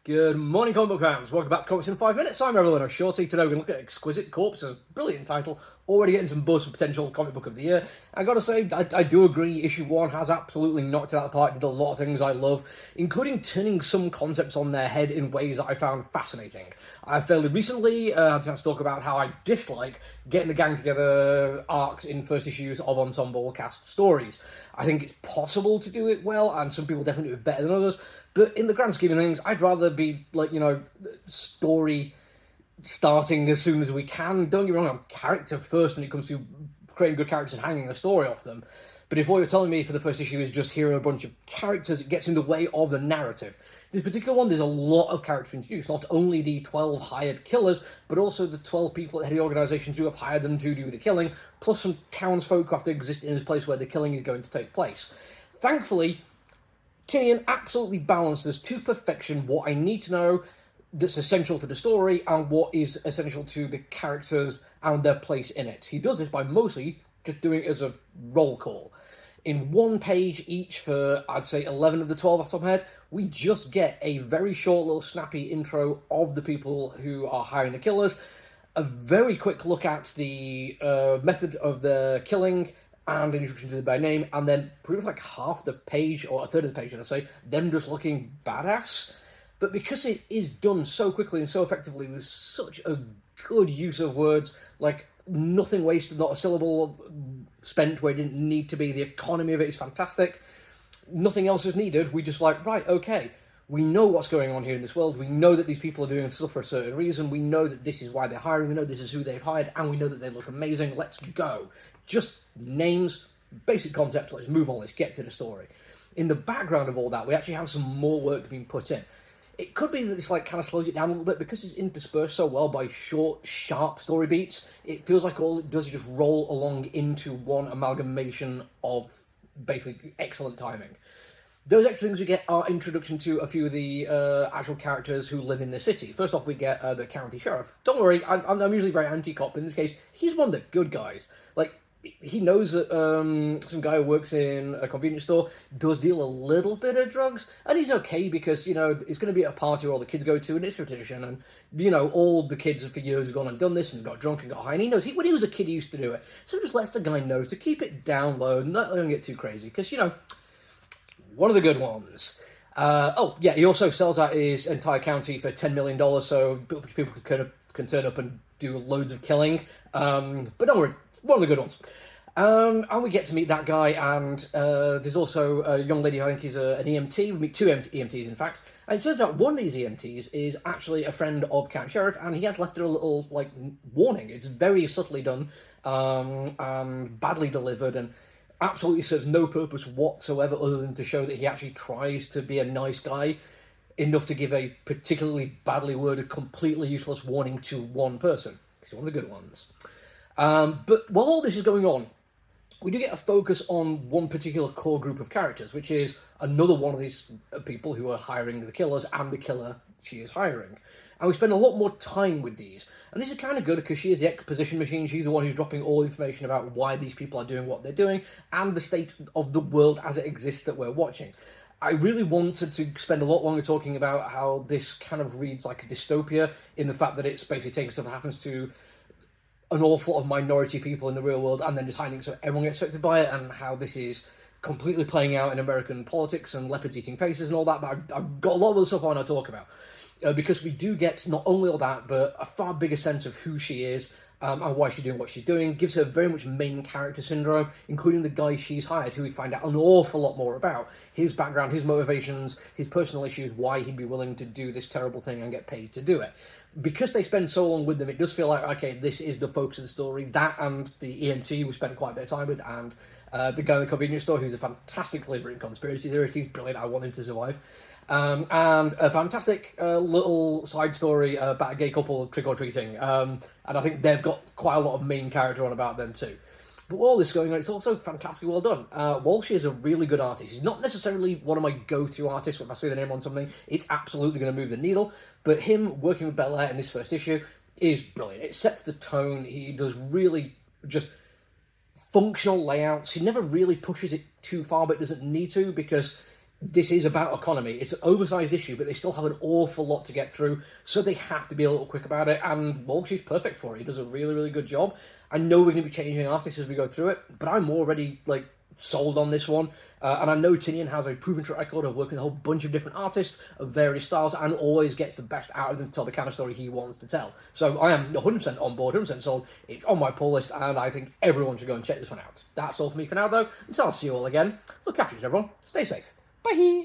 Good morning, comic book fans. Welcome back to Comics in 5 Minutes. I'm everyone. Shorty. Today we're going to look at Exquisite Corpses. Brilliant title. Already getting some buzz for potential comic book of the year. I gotta say, I do agree. Issue 1 has absolutely knocked it out of the park. Did a lot of things I love, including turning some concepts on their head in ways that I found fascinating. I fairly recently had a chance to talk about how I dislike getting the gang together arcs in first issues of ensemble cast stories. I think it's possible to do it well, and some people definitely do it better than others. But in the grand scheme of things, I'd rather be, story starting as soon as we can. Don't get me wrong, I'm character first when it comes to creating good characters and hanging a story off them. But if what you're telling me for the first issue is just here are a bunch of characters, it gets in the way of the narrative. This particular one, there's a lot of characters introduced. Not only the 12 hired killers, but also the 12 people at the head of the organisations who have hired them to do the killing, plus some townsfolk who have to exist in this place where the killing is going to take place. Thankfully, Tinian absolutely balances to perfection what I need to know that's essential to the story and what is essential to the characters and their place in it. He does this by mostly just doing it as a roll call. In one page each for, I'd say, 11 of the 12 off the top of my head, we just get a very short little snappy intro of the people who are hiring the killers, a very quick look at the method of the killing, and an introduction to them by name, and then pretty much like half the page, or a third of the page, should I say, them just looking badass. But because it is done so quickly and so effectively with such a good use of words, like nothing wasted, not a syllable spent where it didn't need to be, the economy of it is fantastic, nothing else is needed, we just like, right, okay, we know what's going on here in this world, we know that these people are doing stuff for a certain reason, we know that this is why they're hiring, we know this is who they've hired, and we know that they look amazing, let's go. Just names, basic concepts, let's move on, let's get to the story. In the background of all that, we actually have some more work being put in. It could be that this kind of slows it down a little bit because it's interspersed so well by short, sharp story beats. It feels like all it does is just roll along into one amalgamation of basically excellent timing. Those extra things we get are introduction to a few of the actual characters who live in the city. First off, we get the county sheriff. Don't worry, I'm usually very anti-cop, but in this case, he's one of the good guys. He knows that some guy who works in a convenience store does deal a little bit of drugs, and he's okay because, it's going to be at a party where all the kids go to, and it's tradition, and, all the kids for years have gone and done this and got drunk and got high, and he knows when he was a kid he used to do it, so he just lets the guy know to keep it down low, not letting it get too crazy, because, one of the good ones. He also sells out his entire county for $10 million, so people can turn up and do loads of killing, but don't worry, one of the good ones. And we get to meet that guy, and there's also a young lady who I think is an EMT. We meet two EMTs, in fact. And it turns out one of these EMTs is actually a friend of County Sheriff, and he has left her a little, warning. It's very subtly done, and badly delivered, and absolutely serves no purpose whatsoever other than to show that he actually tries to be a nice guy, enough to give a particularly badly worded, completely useless warning to one person. It's one of the good ones. But while all this is going on, we do get a focus on one particular core group of characters, which is another one of these people who are hiring the killers and the killer she is hiring. And we spend a lot more time with these. And this is kind of good because she is the exposition machine. She's the one who's dropping all information about why these people are doing what they're doing and the state of the world as it exists that we're watching. I really wanted to spend a lot longer talking about how this kind of reads like a dystopia in the fact that it's basically taking stuff that happens to an awful lot of minority people in the real world and then just hiding so everyone gets affected by it, and how this is completely playing out in American politics and leopards eating faces and all that. But I've got a lot of other stuff I want to talk about because we do get not only all that, but a far bigger sense of who she is and why she's doing what she's doing. Gives her very much main character syndrome, including the guy she's hired, who we find out an awful lot more about. His background, his motivations, his personal issues, why he'd be willing to do this terrible thing and get paid to do it. Because they spend so long with them, it does feel like, okay, this is the focus of the story. That and the EMT we spent quite a bit of time with, and the guy in the convenience store who's a fantastic deliberate conspiracy theorist. He's brilliant, I want him to survive. And a fantastic little side story about a gay couple trick-or-treating. And I think they've got quite a lot of main character on about them too. But all this going on, it's also fantastically well done. Walsh is a really good artist. He's not necessarily one of my go-to artists. If I see the name on something, it's absolutely going to move the needle. But him working with Bel Air in this first issue is brilliant. It sets the tone. He does really just functional layouts. He never really pushes it too far, but doesn't need to, because this is about economy. It's an oversized issue, but they still have an awful lot to get through, so they have to be a little quick about it, and Walshy's perfect for it. He does a really, really good job. I know we're going to be changing artists as we go through it, but I'm already, like, sold on this one, and I know Tinian has a proven track record of working with a whole bunch of different artists of various styles and always gets the best out of them to tell the kind of story he wants to tell. So I am 100% on board, 100% sold. It's on my pull list, and I think everyone should go and check this one out. That's all for me for now, though. Until I see you all again, look after yourselves, everyone. Stay safe. Bye!